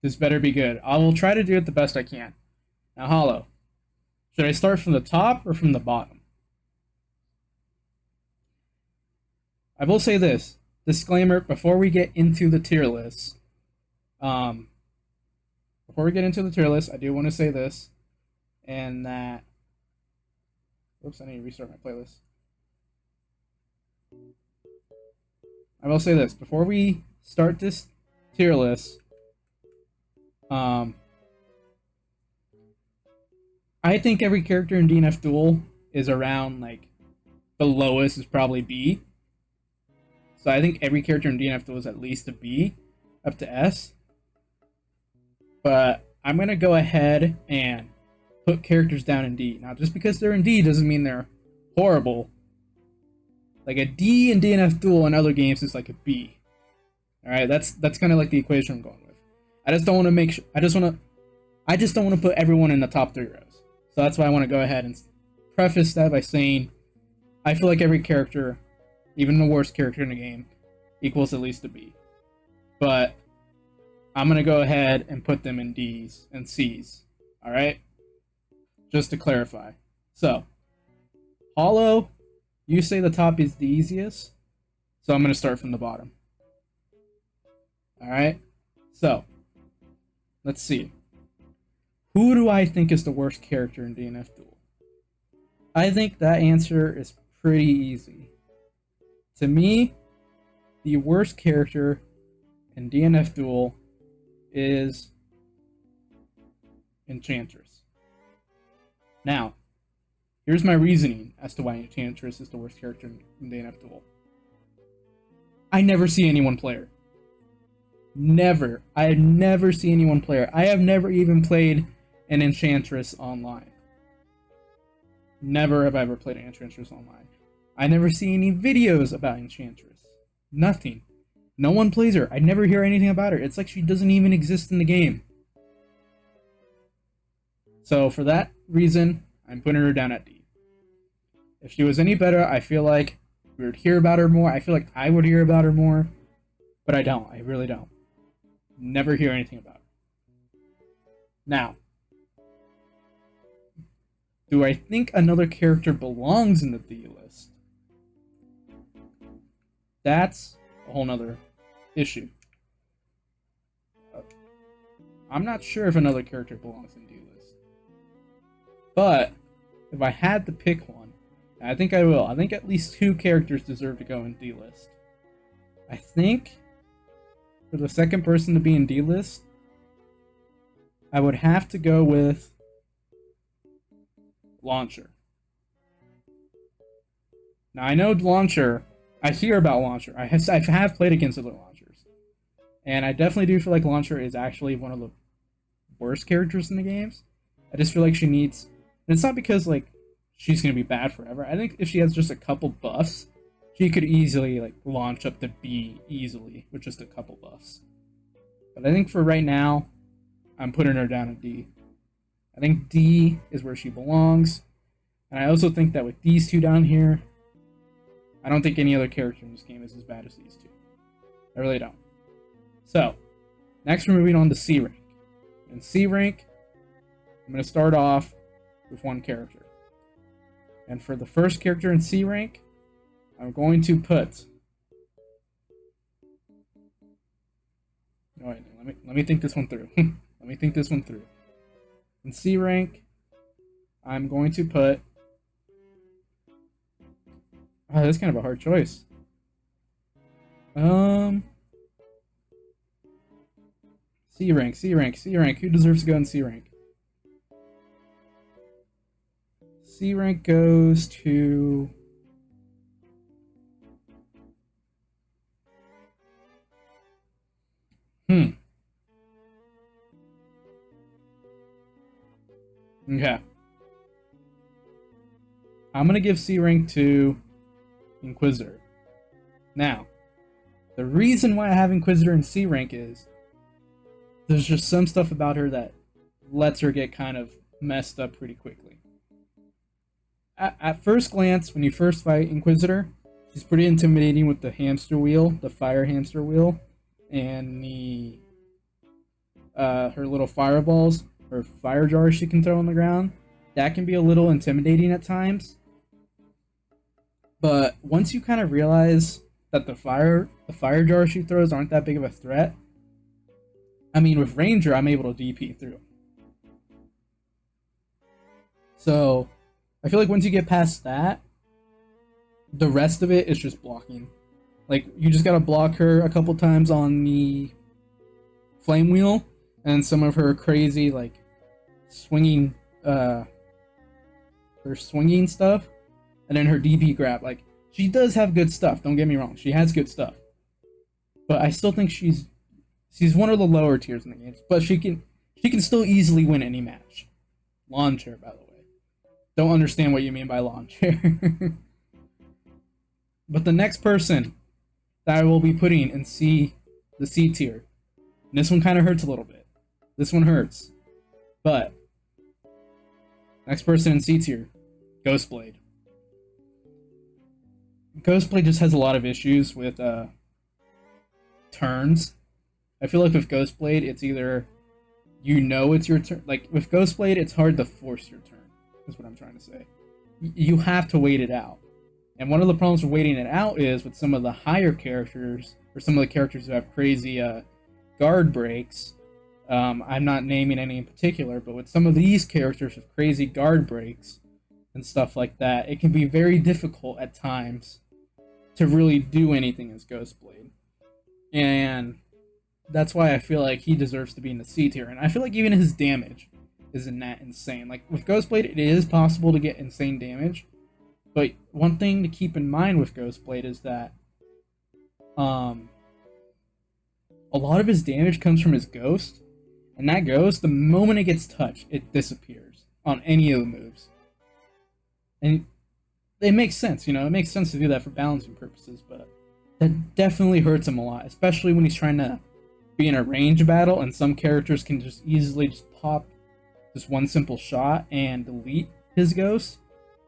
This better be good. I will try to do it the best I can. Now, Hollow. Should I start from the top or from the bottom? I will say this. Disclaimer, before we get into the tier list. Before we get into the tier list, I do want to say this. And that... Oops, I need to restart my playlist. I will say this. Before we start this tier list, I think every character in DNF Duel is around, like, the lowest is probably B. So I think every character in DNF Duel is at least a B, up to S. But I'm going to go ahead and put characters down in D. Now, just because they're in D doesn't mean they're horrible. Like, a D in DNF Duel in other games is like a B. Alright, that's kind of like the equation I'm going with. I just don't want to make sure, I just don't want to put everyone in the top 3 rows. So that's why I want to go ahead and preface that by saying I feel like every character, even the worst character in the game, equals at least a B. But I'm going to go ahead and put them in D's and C's. Alright? Just to clarify. So, Hollow, you say the top is the easiest. So I'm going to start from the bottom. Alright? So, let's see. Who do I think is the worst character in DNF Duel? I think that answer is pretty easy. To me, the worst character in DNF Duel is Enchantress. Now, here's my reasoning as to why Enchantress is the worst character in DNF Duel. I never see anyone play her. Never. I have never seen anyone play her. I have never even played an Enchantress online. Never have I ever played an Enchantress online. I never see any videos about Enchantress. Nothing. No one plays her. I never hear anything about her. It's like she doesn't even exist in the game. So for that reason, I'm putting her down at D. If she was any better, I feel like we would hear about her more. I feel like I would hear about her more. But I don't. I really don't. Never hear anything about her. Now, do I think another character belongs in the D list? That's a whole nother issue. I'm not sure if another character belongs in D list. But if I had to pick one, and I think I will. I think at least 2 characters deserve to go in D list. I think for the second person to be in D list, I would have to go with Launcher. Now I know Launcher, I hear about Launcher. I have played against other Launchers. And I definitely do feel like Launcher is actually one of the worst characters in the games. I just feel like she needs, and it's not because like she's going to be bad forever. I think if she has just a couple buffs, she could easily like launch up to B easily with just a couple buffs. But I think for right now, I'm putting her down at D. I think D is where she belongs. And I also think that with these 2 down here, I don't think any other character in this game is as bad as these 2. I really don't. So, next we're moving on to C rank. In C rank, I'm going to start off with 1 character. And for the first character in C rank, I'm going to put... Alright, let me think this one through. Let me think this one through. In C rank, I'm going to put... Oh, that's kind of a hard choice. C rank, C rank, C rank. Who deserves to go in C rank? C rank goes to... Okay. I'm going to give C rank to Inquisitor. Now, the reason why I have Inquisitor in C rank is there's just some stuff about her that lets her get kind of messed up pretty quickly. At first glance, when you first fight Inquisitor, she's pretty intimidating with the hamster wheel, the fire hamster wheel, and the her little fireballs or fire jars she can throw on the ground. That can be a little intimidating at times. But once you kind of realize that the fire jars she throws aren't that big of a threat, I mean, with Ranger, I'm able to DP through. So, I feel like once you get past that, the rest of it is just blocking. Like, you just gotta block her a couple times on the flame wheel, and some of her crazy, like, swinging, her swinging stuff, and then her DP grab. Like, she does have good stuff, don't get me wrong, she has good stuff. But I still think she's one of the lower tiers in the games, but she can still easily win any match. Launcher, by the way. Don't understand what you mean by launcher. But the next person that I will be putting in the C tier, and this one kind of hurts a little bit. This one hurts. But next person in C tier, Ghostblade. Ghostblade just has a lot of issues with turns. I feel like with Ghostblade, it's either it's your turn. Like with Ghostblade, it's hard to force your turn. Is what I'm trying to say. You have to wait it out. And one of the problems with waiting it out is with some of the higher characters, or some of the characters who have crazy guard breaks. I'm not naming any in particular, but with some of these characters with crazy guard breaks and stuff like that, it can be very difficult at times to really do anything as Ghostblade. And that's why I feel like he deserves to be in the C tier. And I feel like even his damage isn't that insane. Like with Ghostblade, it is possible to get insane damage. But one thing to keep in mind with Ghostblade is that a lot of his damage comes from his ghost. And that ghost, the moment it gets touched, it disappears on any of the moves. And it makes sense, it makes sense to do that for balancing purposes, but that definitely hurts him a lot, especially when he's trying to be in a range battle, and some characters can just easily just pop just one simple shot and delete his ghost,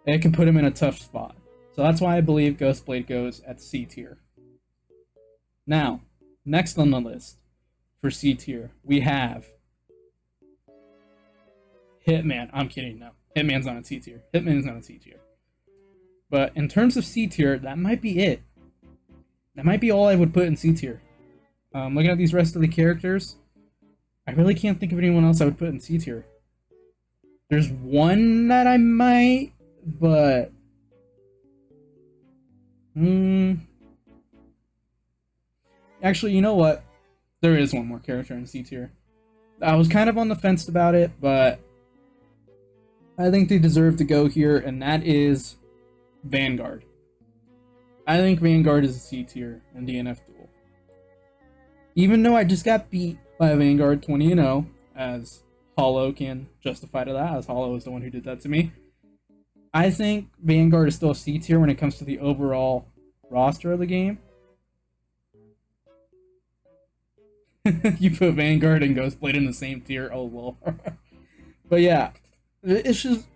and it can put him in a tough spot. So that's why I believe Ghostblade goes at C tier. Now, next on the list for C tier, we have Hitman. I'm kidding, no. Hitman's not a C tier. Hitman's not a C tier. But in terms of C tier, that might be it. That might be all I would put in C tier. Looking at these rest of the characters, I really can't think of anyone else I would put in C tier. There's one that I might, but actually, you know what? There is one more character in C tier. I was kind of on the fence about it, but I think they deserve to go here, and that is Vanguard. I think Vanguard is a C tier in DNF Duel. Even though I just got beat by Vanguard 20-0, as Hollow can justify to that, as Hollow is the one who did that to me. I think Vanguard is still a C tier when it comes to the overall roster of the game. You put Vanguard and Ghostblade in the same tier, oh lol. But yeah, it's just,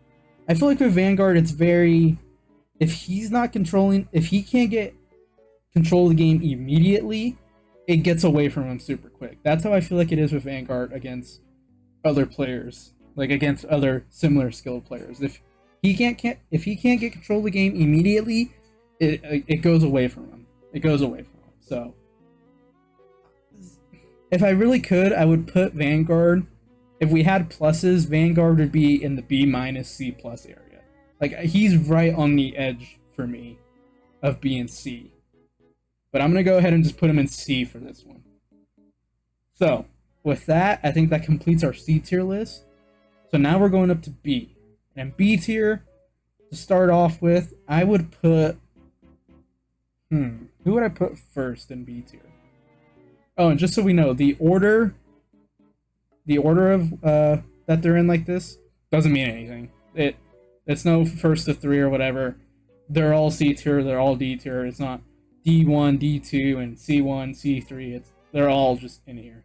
I feel like with Vanguard, it's very, if he can't get control of the game immediately, it gets away from him super quick. That's how I feel like it is with Vanguard against other players, like against other similar skilled players. If he can't get control of the game immediately, it goes away from him. It goes away from him. So if I really could, I would put Vanguard. If we had pluses, Vanguard would be in the B- C+ area. Like, he's right on the edge for me of being C. But I'm going to go ahead and just put him in C for this one. So, with that, I think that completes our C tier list. So now we're going up to B. And B tier, to start off with, I would put... Who would I put first in B tier? Oh, and just so we know, the order of that they're in like this doesn't mean anything. It's no first to three or whatever. They're all C tier, they're all D tier. It's not D1, D2, and C1, C3. They're all just in here.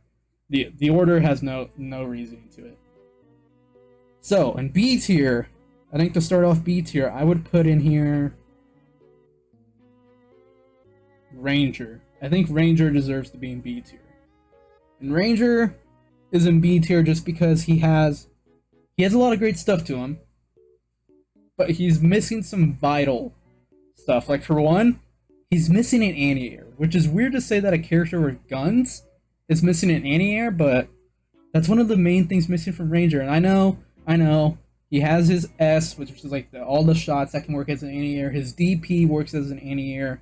The order has no reasoning to it. So in B tier, I think to start off B tier, I would put in here Ranger. I think Ranger deserves to be in B tier. And Ranger, is in B tier just because he has a lot of great stuff to him, but he's missing some vital stuff. Like for one, he's missing an anti-air, which is weird to say that a character with guns is missing an anti-air, but that's one of the main things missing from Ranger. And I know, he has his S, which is like all the shots that can work as an anti-air. His DP works as an anti-air.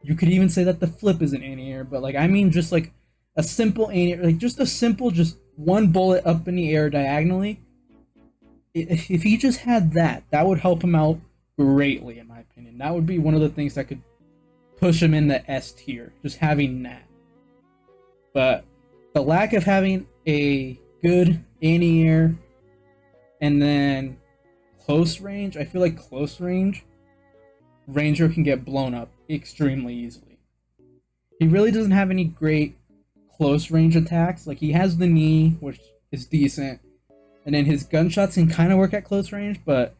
You could even say that the flip is an anti-air, but like I mean just like a simple anti-air, like just a simple, just one bullet up in the air diagonally. If he just had that, that would help him out greatly, in my opinion. That would be one of the things that could push him in the S tier, just having that. But the lack of having a good anti-air and then close range, I feel like close range, Ranger can get blown up extremely easily. He really doesn't have any great close range attacks. Like he has the knee, which is decent, and then his gunshots can kind of work at close range, but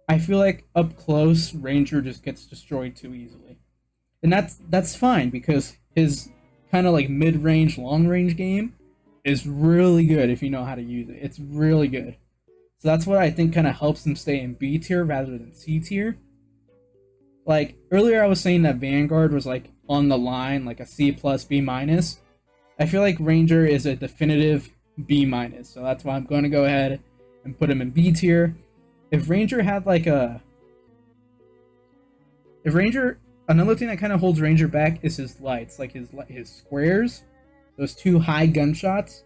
I feel like up close, Ranger just gets destroyed too easily. And that's fine because his kind of like mid-range, long-range game is really good if you know how to use it. It's really good. So that's what I think kind of helps him stay in B tier rather than C tier. Like earlier I was saying that Vanguard was like on the line, like a C plus, B minus. I feel like Ranger is a definitive B minus, so that's why I'm going to go ahead and put him in B tier. If Ranger had like another thing that kind of holds Ranger back is his lights, like his squares, those two high gunshots.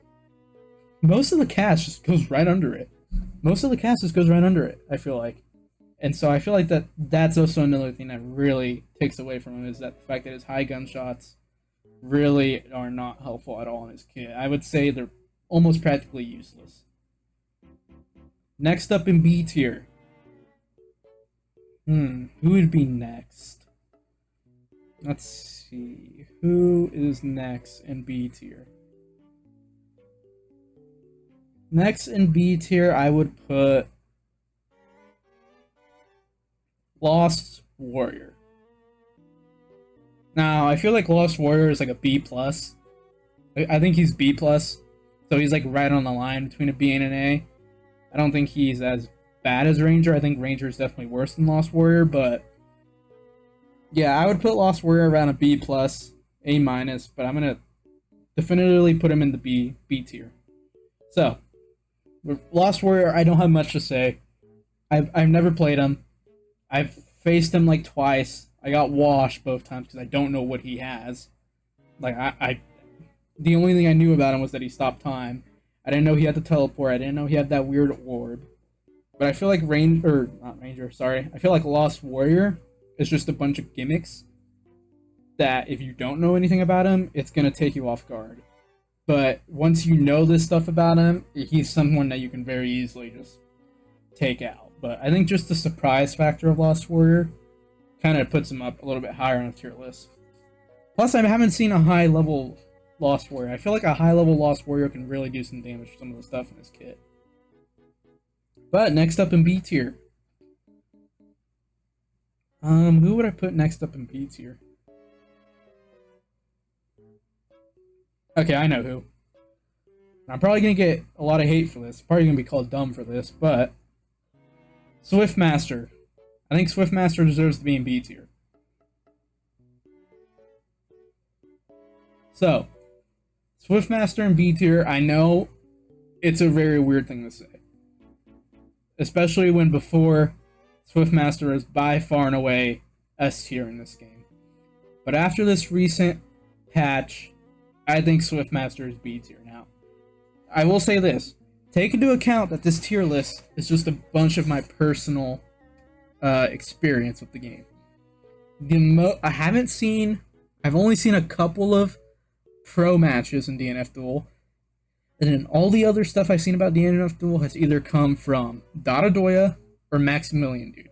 Most of the cast just goes right under it. I feel like. And so I feel like that's also another thing that really takes away from him, is that the fact that his high gunshots really are not helpful at all in his kit. I would say they're almost practically useless. Next up in B tier. Who would be next? Let's see. Who is next in B tier? Next in B tier, I would put Lost Warrior. Now, I feel like Lost Warrior is like a B plus. I think he's B plus, so he's like right on the line between a B and an A. I don't think he's as bad as Ranger. I think Ranger is definitely worse than Lost Warrior, but yeah, I would put Lost Warrior around a B plus, A minus, but I'm gonna definitively put him in the B tier. So, with Lost Warrior, I don't have much to say. I've never played him. I've faced him like twice. I got washed both times because I don't know what he has. Like the only thing I knew about him was that he stopped time. I didn't know he had the teleport. I didn't know he had that weird orb. But I feel like I feel like Lost Warrior is just a bunch of gimmicks that if you don't know anything about him, it's gonna take you off guard. But once you know this stuff about him, he's someone that you can very easily just take out. But I think just the surprise factor of Lost Warrior kind of puts him up a little bit higher on the tier list. Plus, I haven't seen a high-level Lost Warrior. I feel like a high-level Lost Warrior can really do some damage to some of the stuff in this kit. But next up in B tier. Who would I put next up in B tier? Okay, I know who. I'm probably going to get a lot of hate for this. Probably going to be called dumb for this, but Swiftmaster. I think Swiftmaster deserves to be in B tier. So, Swiftmaster in B tier, I know it's a very weird thing to say. Especially when before, Swiftmaster is by far and away S tier in this game. But after this recent patch, I think Swiftmaster is B tier now. I will say this. Take into account that this tier list is just a bunch of my personal experience with the game. I've only seen a couple of pro matches in DNF Duel, and then all the other stuff I've seen about DNF Duel has either come from Dotadoya or Maximilian Dude.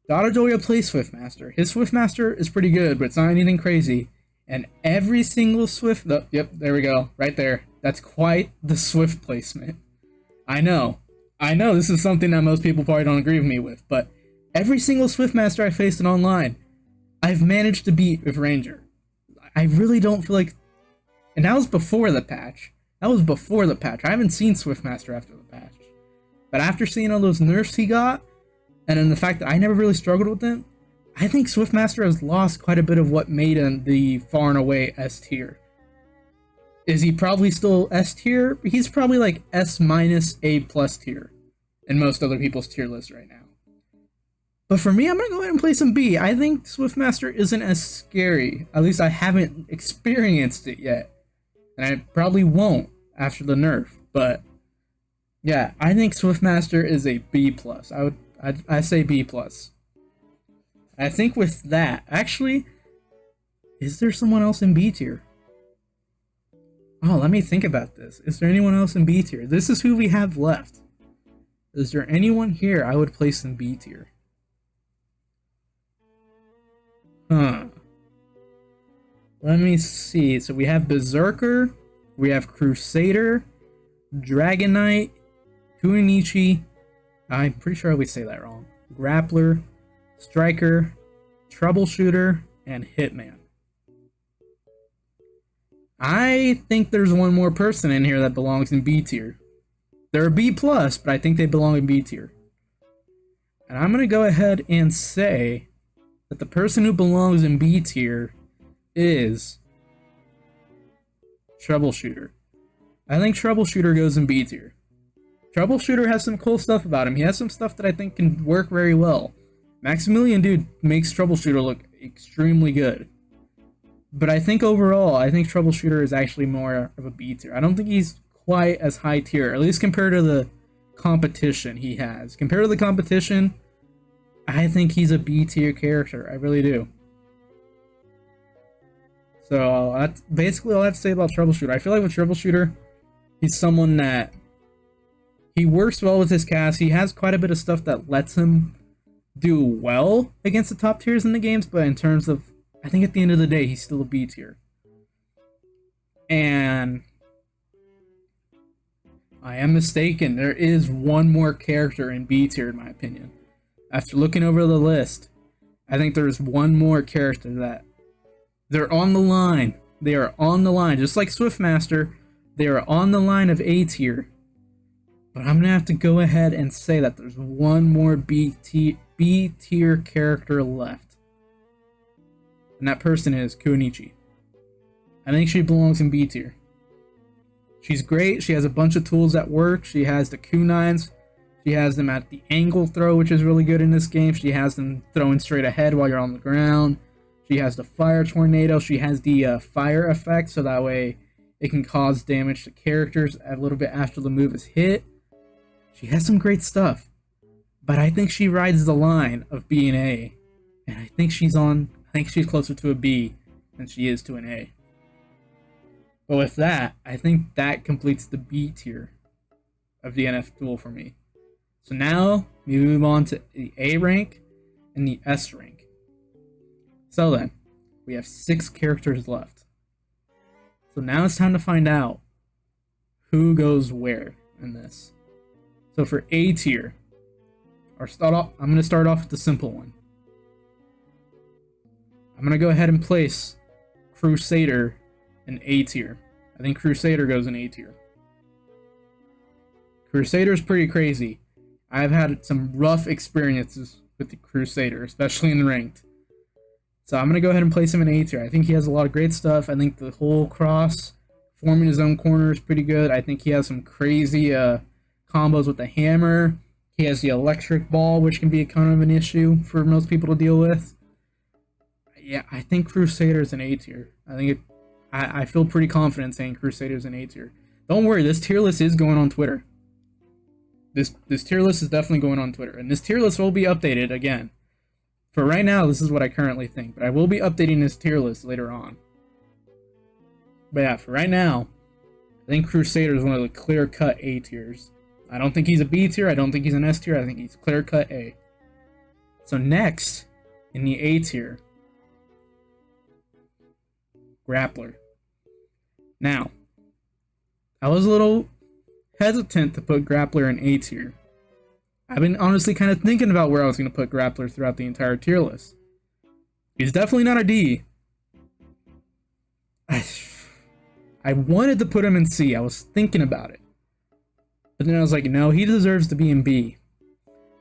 Dotadoya plays Swiftmaster. His Swiftmaster is pretty good, but it's not anything crazy. And every single yep, there we go, right there. That's quite the Swift placement. I know, this is something that most people probably don't agree with me with, but every single Swiftmaster I faced in online, I've managed to beat with Ranger. I really don't feel like, and that was before the patch. That was before the patch. I haven't seen Swiftmaster after the patch. But after seeing all those nerfs he got, and then the fact that I never really struggled with him, I think Swiftmaster has lost quite a bit of what made him the far and away S tier. Is he probably still S tier? He's probably like S minus A plus tier in most other people's tier lists right now. But for me, I'm going to go ahead and play some B. I think Swiftmaster isn't as scary. At least I haven't experienced it yet. And I probably won't after the nerf. But yeah, I think Swiftmaster is a B+. I say B+. I think with that, actually, is there someone else in B tier? Oh, let me think about this. Is there anyone else in B tier? This is who we have left. Is there anyone here I would place in B tier? Huh. Let me see. So we have Berserker, we have Crusader, Dragon Knight, Kuinichi, I'm pretty sure I always say that wrong, Grappler, Striker, Troubleshooter, and Hitman. I think there's one more person in here that belongs in B tier. They're a B+, but I think they belong in B tier. And I'm going to go ahead and say that the person who belongs in B tier is Troubleshooter. I think Troubleshooter goes in B tier. Troubleshooter has some cool stuff about him. He has some stuff that I think can work very well. Maximilian, dude, makes Troubleshooter look extremely good. But I think overall, I think Troubleshooter is actually more of a B tier. I don't think he's quite as high tier, at least compared to the competition he has. Compared to the competition, I think he's a B tier character. I really do. So that's basically all I have to say about Troubleshooter. I feel like with Troubleshooter, he's someone that he works well with his cast. He has quite a bit of stuff that lets him do well against the top tiers in the games, but in terms of, I think at the end of the day, he's still a B tier. And I am mistaken. There is one more character in B tier, in my opinion. After looking over the list, I think there's one more character that they're on the line. They are on the line. Just like Swiftmaster, they are on the line of A tier. But I'm going to have to go ahead and say that there's one more B tier character left. And that person is Kuinichi. I think she belongs in B tier. She's great. She has a bunch of tools that work. She has the kunines. She has them at the angle throw, which is really good in this game. She has them throwing straight ahead while you're on the ground. She has the fire tornado. She has the fire effect, so that way it can cause damage to characters a little bit after the move is hit. She has some great stuff. But I think she rides the line of B and A. And I think she's closer to a B than she is to an A. But with that, I think that completes the B tier of DNF Duel for me. So now we move on to the A rank and the S rank. So then, we have 6 characters left. So now it's time to find out who goes where in this. So for A tier, I'm going to start off with the simple one. I'm going to go ahead and place Crusader in A tier. I think Crusader goes in A tier. Crusader is pretty crazy. I've had some rough experiences with the Crusader, especially in ranked. So I'm going to go ahead and place him in A tier. I think he has a lot of great stuff. I think the whole cross forming his own corner is pretty good. I think he has some crazy combos with the hammer. He has the electric ball, which can be kind of an issue for most people to deal with. Yeah, I think Crusader is an A tier. I feel pretty confident saying Crusader is an A tier. Don't worry, this tier list is going on Twitter. This tier list is definitely going on Twitter, and this tier list will be updated again. For right now, this is what I currently think, but I will be updating this tier list later on. But yeah, for right now, I think Crusader is one of the clear-cut A tiers. I don't think he's a B tier, I don't think he's an S tier, I think he's clear-cut A. So next, in the A tier, Grappler. Now, I was a little hesitant to put Grappler in A tier. I've been honestly kind of thinking about where I was going to put Grappler throughout the entire tier list. He's definitely not a D. I wanted to put him in C. I was thinking about it. But then I was like, no, he deserves to be in B.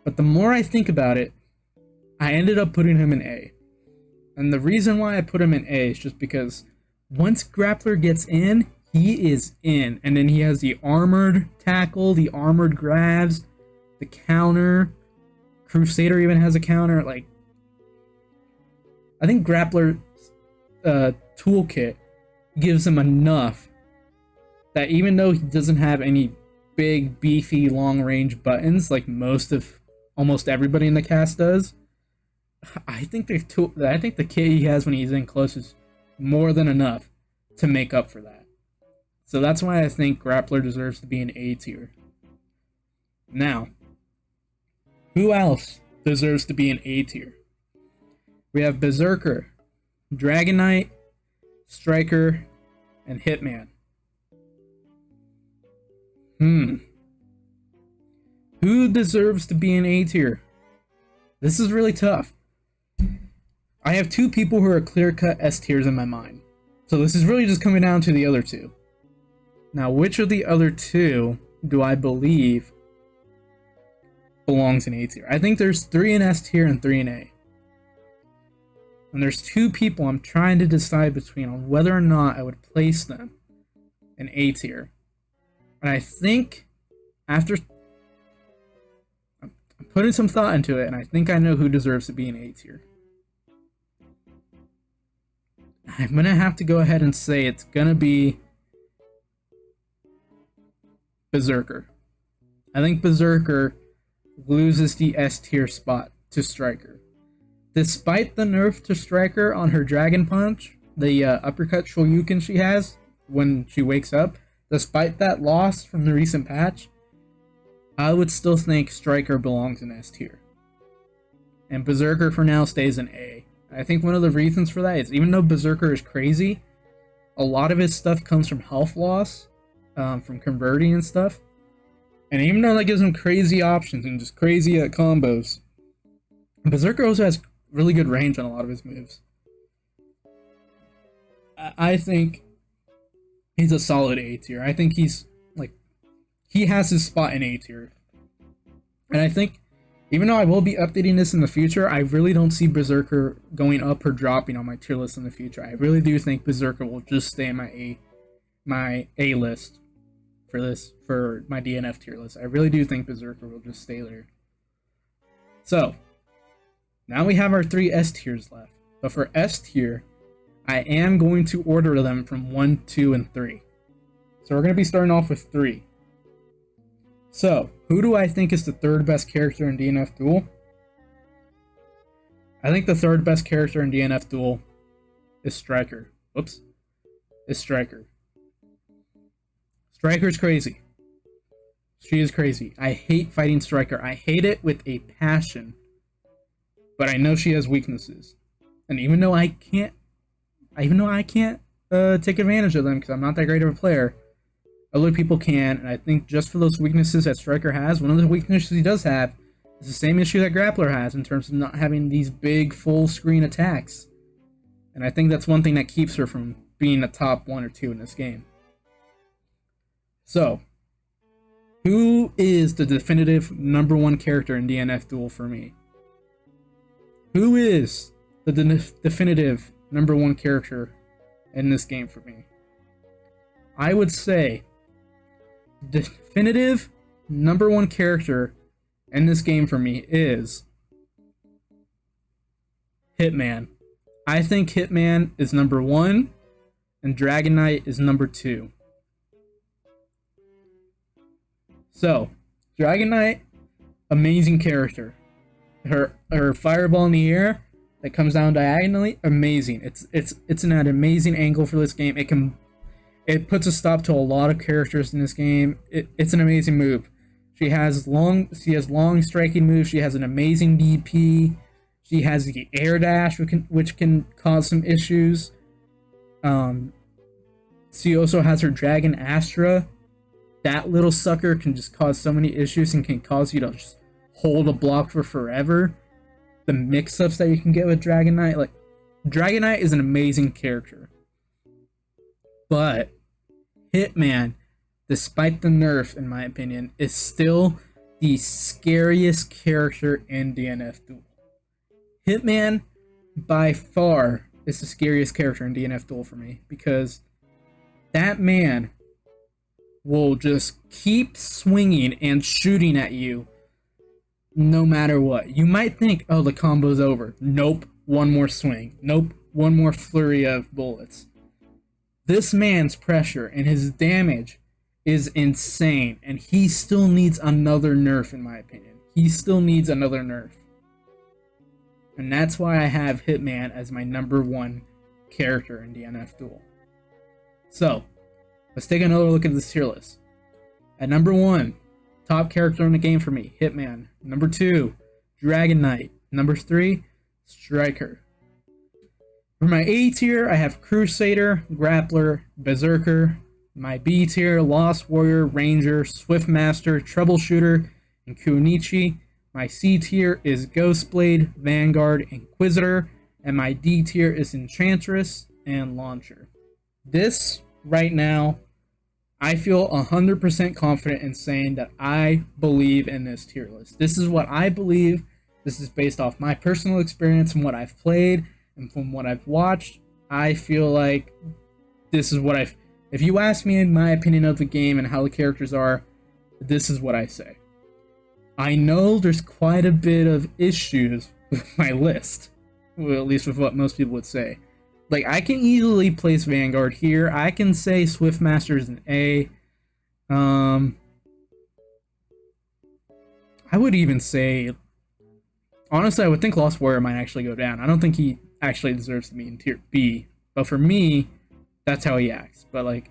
But the more I think about it, I ended up putting him in A. And the reason why I put him in A is just because once Grappler gets in, he is in. And then he has the armored tackle, the armored grabs, the counter. Crusader even has a counter. Like, I think Grappler's toolkit gives him enough that even though he doesn't have any big, beefy, long-range buttons like almost everybody in the cast does, I think the kit he has when he's in close is more than enough to make up for that. So that's why I think Grappler deserves to be an A tier. Now, who else deserves to be an A tier? We have Berserker, Dragon Knight, Striker, and Hitman. Who deserves to be an A tier? This is really tough. I have two people who are clear-cut S tiers in my mind. So this is really just coming down to the other two. Now, which of the other two do I believe belongs in A tier? I think there's 3 in S tier and 3 in A. And there's two people I'm trying to decide between on whether or not I would place them in A tier. And I think after I'm putting some thought into it, and I think I know who deserves to be in A tier. I'm gonna have to go ahead and say it's gonna be Berserker. I think Berserker loses the S tier spot to Striker. Despite the nerf to Striker on her Dragon Punch, the uppercut Shoryuken she has when she wakes up, despite that loss from the recent patch, I would still think Striker belongs in S tier. And Berserker for now stays in A. I think one of the reasons for that is even though Berserker is crazy, a lot of his stuff comes from health loss, from converting and stuff. And even though that gives him crazy options and just crazy combos, Berserker also has really good range on a lot of his moves. I think he's a solid A tier. I think he has his spot in A tier. And I think even though I will be updating this in the future, I really don't see Berserker going up or dropping on my tier list in the future. I really do think Berserker will just stay in my A list for my DNF tier list. I really do think Berserker will just stay there. So, now we have our 3 S tiers left. But for S tier, I am going to order them from 1, 2, and 3. So we're going to be starting off with 3. So, who do I think is the 3rd best character in DNF Duel? I think the 3rd best character in DNF Duel is Striker. Is Striker. Striker's crazy. She is crazy. I hate fighting Striker. I hate it with a passion. But I know she has weaknesses. And even though I can't take advantage of them because I'm not that great of a player, other people can, and I think just for those weaknesses that Striker has, one of the weaknesses he does have is the same issue that Grappler has in terms of not having these big full screen attacks. And I think that's one thing that keeps her from being a top 1 or 2 in this game. So, who is the definitive number 1 character in DNF Duel for me? Who is the definitive number 1 character in this game for me? I would say definitive number 1 character in this game for me is Hitman. I think Hitman is number 1 and Dragon Knight is number 2. So, Dragon Knight, amazing character. Her fireball in the air that comes down diagonally, amazing. It's an amazing angle for this game. It puts a stop to a lot of characters in this game. It's an amazing move. She has long striking moves. She has an amazing DP. She has the air dash, which can cause some issues. She also has her Dragon Astra. That little sucker can just cause so many issues and can cause you to just hold a block for forever. The mix-ups that you can get with Dragon Knight, Dragon Knight is an amazing character. But Hitman, despite the nerf, in my opinion, is still the scariest character in DNF Duel. Hitman, by far, is the scariest character in DNF Duel for me, because that man will just keep swinging and shooting at you no matter what. You might think, oh, the combo's over. Nope, one more swing. Nope, one more flurry of bullets. This man's pressure and his damage is insane, and he still needs another nerf, in my opinion. He still needs another nerf. And that's why I have Hitman as my #1 character in DNF Duel. So, let's take another look at this tier list. At #1, top character in the game for me, Hitman. #2, Dragon Knight. #3, Striker. For my A tier, I have Crusader, Grappler, Berserker. My B tier, Lost Warrior, Ranger, Swiftmaster, Troubleshooter, and Kunichi. My C tier is Ghostblade, Vanguard, Inquisitor. And my D tier is Enchantress and Launcher. This, right now, I feel 100% confident in saying that I believe in this tier list. This is what I believe. This is based off my personal experience and what I've played and from what I've watched. I feel like this is what I've... If you ask me in my opinion of the game and how the characters are, this is what I say. I know there's quite a bit of issues with my list. Well, at least with what most people would say. Like, I can easily place Vanguard here. I can say Swiftmaster is an A. I would even say... Honestly, I would think Lost Warrior might actually go down. I don't think he actually deserves to be in tier B. But for me, that's how he acts. But, like,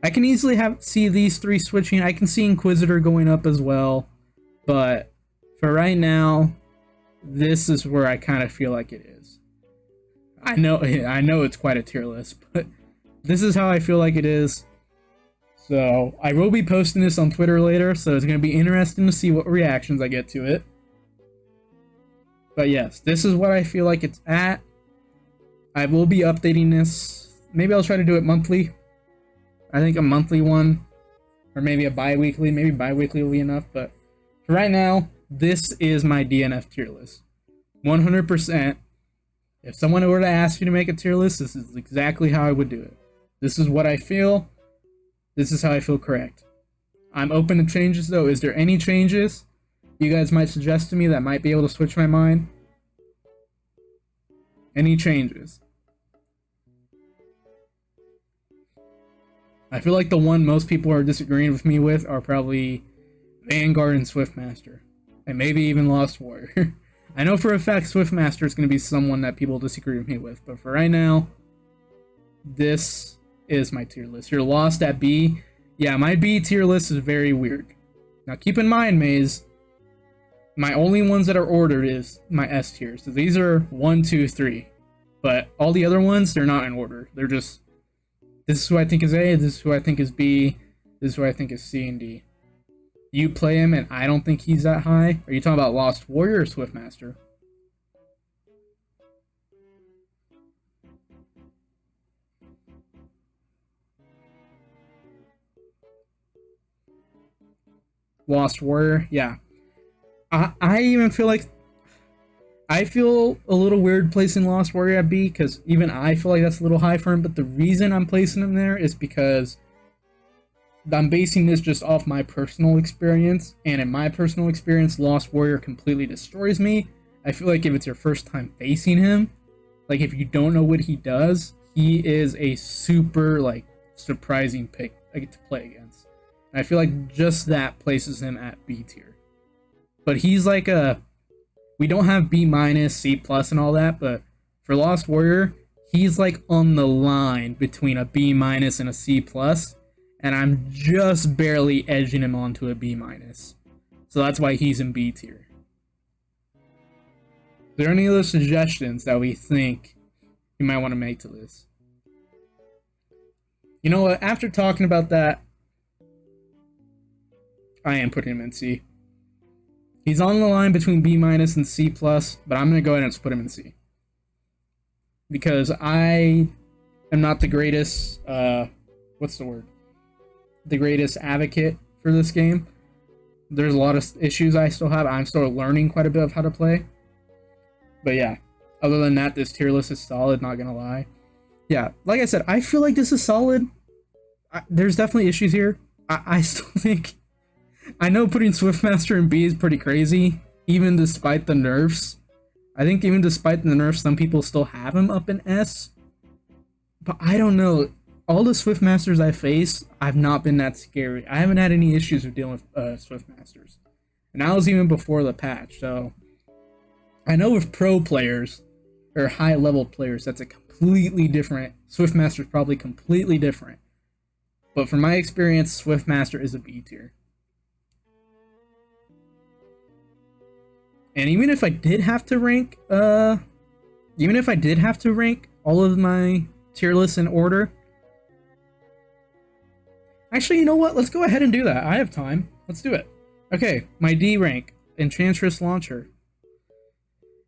I can easily see these three switching. I can see Inquisitor going up as well. But for right now, this is where I kind of feel like it is. I know it's quite a tier list, but this is how I feel like it is. So I will be posting this on Twitter later, so it's going to be interesting to see what reactions I get to it. But yes, this is what I feel like it's at. I will be updating this. Maybe I'll try to do it monthly. I think a monthly one, or maybe a bi-weekly. Maybe bi-weekly will be enough, but for right now, this is my DNF tier list. 100%. If someone were to ask you to make a tier list, this is exactly how I would do it. This is what I feel. This is how I feel correct. I'm open to changes, though. Is there any changes you guys might suggest to me that might be able to switch my mind? Any changes? I feel like the one most people are disagreeing with me with are probably Vanguard and Swiftmaster. And maybe even Lost Warrior. I know for a fact Swiftmaster is going to be someone that people disagree with me with, but for right now, this is my tier list. You're lost at B. Yeah, my B tier list is very weird. Now keep in mind, Maze, my only ones that are ordered is my S tier. So these are 1, 2, 3. But all the other ones, they're not in order. They're just, this is who I think is A, this is who I think is B, this is who I think is C and D. You play him and I don't think he's that high. Are you talking about Lost Warrior or Swiftmaster? Lost Warrior, yeah. I even feel like... I feel a little weird placing Lost Warrior at B, because even I feel like that's a little high for him, but the reason I'm placing him there is because I'm basing this just off my personal experience, and in my personal experience, Lost Warrior completely destroys me. I feel like if it's your first time facing him, like if you don't know what he does, he is a super, like, surprising pick to play against. And I feel like just that places him at B tier. But he's like a... We don't have B-, C+, and all that, but for Lost Warrior, he's like on the line between a B- and a C+, and I'm just barely edging him onto a B-. So that's why he's in B tier. Are there any other suggestions that we think you might want to make to this? You know what? After talking about that, I am putting him in C. He's on the line between B- and C+, but I'm going to go ahead and just put him in C. Because I am not the greatest, what's the word? the greatest advocate for this game. There's a lot of issues I still have. I'm still learning quite a bit of how to play. But yeah, other than that, this tier list is solid, not gonna lie. Yeah, like I said, I feel like this is solid. There's definitely issues here. I still think... I know putting Swiftmaster in B is pretty crazy, even despite the nerfs. I think even despite the nerfs, some people still have him up in S. But I don't know. All the Swiftmasters I face, I've not been that scary. I haven't had any issues with dealing with Swiftmasters. And that was even before the patch, so... I know with pro players, or high-level players, that's a completely different... Swiftmaster is probably completely different. But from my experience, Swiftmaster is a B tier. And even if I did have to rank, all of my tier lists in order... Actually, you know what? Let's go ahead and do that. I have time. Let's do it. Okay, my D rank, Enchantress Launcher.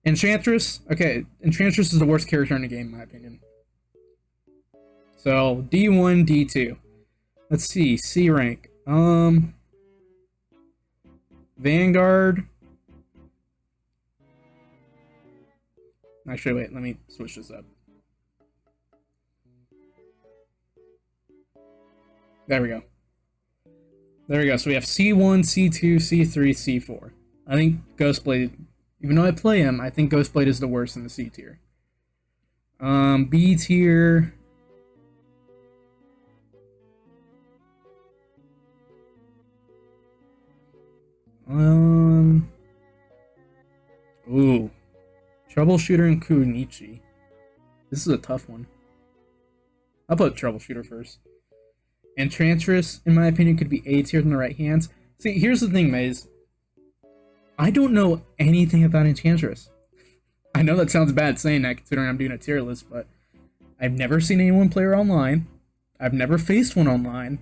Enchantress, okay, Enchantress is the worst character in the game, in my opinion. So, D1, D2. Let's see, C rank. Vanguard. Actually, wait, let me switch this up. There we go. There we go. So we have C1, C2, C3, C4. I think Ghostblade, even though I play him, I think Ghostblade is the worst in the C tier. B tier. Ooh. Troubleshooter and Kunichi. This is a tough one. I'll put Troubleshooter first. Enchantress, in my opinion, could be A tier in the right hands. See, here's the thing, Maze. I don't know anything about Enchantress. I know that sounds bad saying that considering I'm doing a tier list, but I've never seen anyone play her online. I've never faced one online.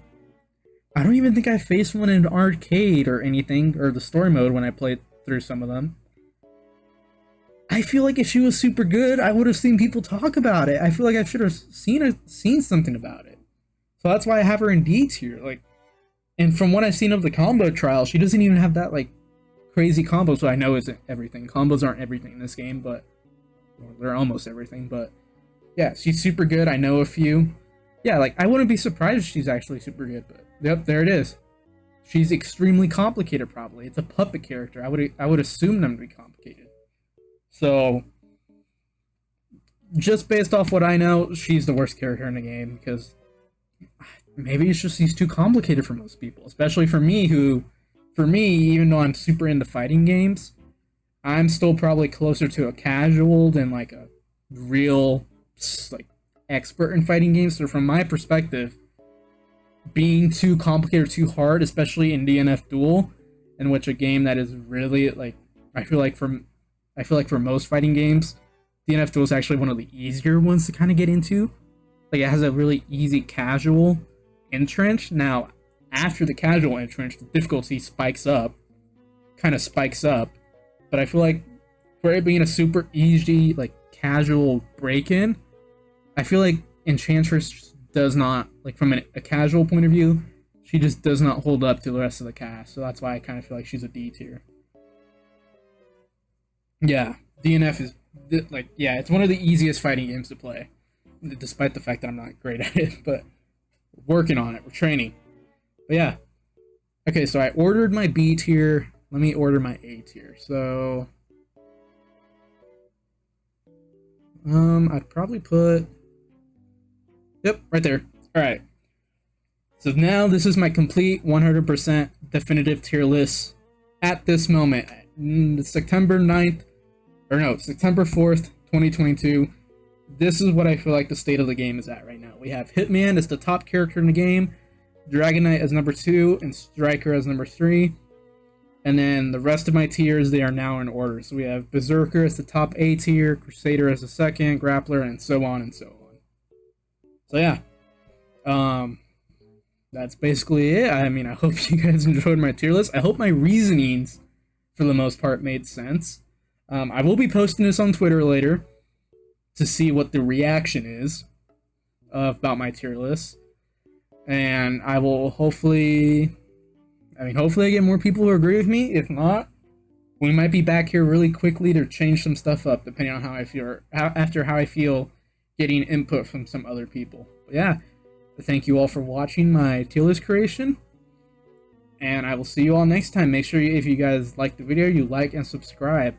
I don't even think I faced one in arcade or anything, or the story mode when I played through some of them. I feel like if she was super good, I would have seen people talk about it. I feel like I should have seen something about it. So that's why I have her in D tier. Like, and from what I've seen of the combo trial, she doesn't even have that like crazy combo. So I know isn't everything. Combos aren't everything in this game, but well, they're almost everything. But yeah, she's super good. I know a few. Yeah, like I wouldn't be surprised if she's actually super good. But yep, there it is. She's extremely complicated. Probably it's a puppet character. I would assume them to be complicated. So just based off what I know, she's the worst character in the game because maybe it's just he's too complicated for most people, especially for me even though I'm super into fighting games, I'm still probably closer to a casual than like a real like expert in fighting games. So from my perspective, being too complicated or too hard, especially in DNF Duel, in which a game that is really like I feel like for most fighting games, DNF Duel is actually one of the easier ones to kind of get into. Like, it has a really easy casual entrench. Now, after the casual entrench, the difficulty spikes up. Kind of spikes up. But I feel like, for it being a super easy, like, casual break-in, I feel like Enchantress does not, like, from a casual point of view, she just does not hold up to the rest of the cast. So that's why I kind of feel like she's a D tier. Yeah, DNF is, like, yeah, it's one of the easiest fighting games to play. Despite the fact that I'm not great at it, but we're working on it. We're training. But yeah. Okay, so I ordered my B tier. Let me order my A tier. So, I'd probably put, yep, right there. All right. So now this is my complete 100% definitive tier list at this moment. September 9th, or no, September 4th, 2022. This is what I feel like the state of the game is at right now. We have Hitman as the top character in the game, Dragon Knight as number 2, and Striker as number 3. And then the rest of my tiers, they are now in order. So we have Berserker as the top A tier, Crusader as the second, Grappler, and so on and so on. So yeah. That's basically it. I mean, I hope you guys enjoyed my tier list. I hope my reasonings, for the most part, made sense. I will be posting this on Twitter later to see what the reaction is about my tier list. and I will hopefully I get more people who agree with me. If not, we might be back here really quickly to change some stuff up, depending on how I feel, after how I feel getting input from some other people. But yeah, thank you all for watching my tier list creation, and I will see you all next time. Make sure if you guys like the video, you like and subscribe.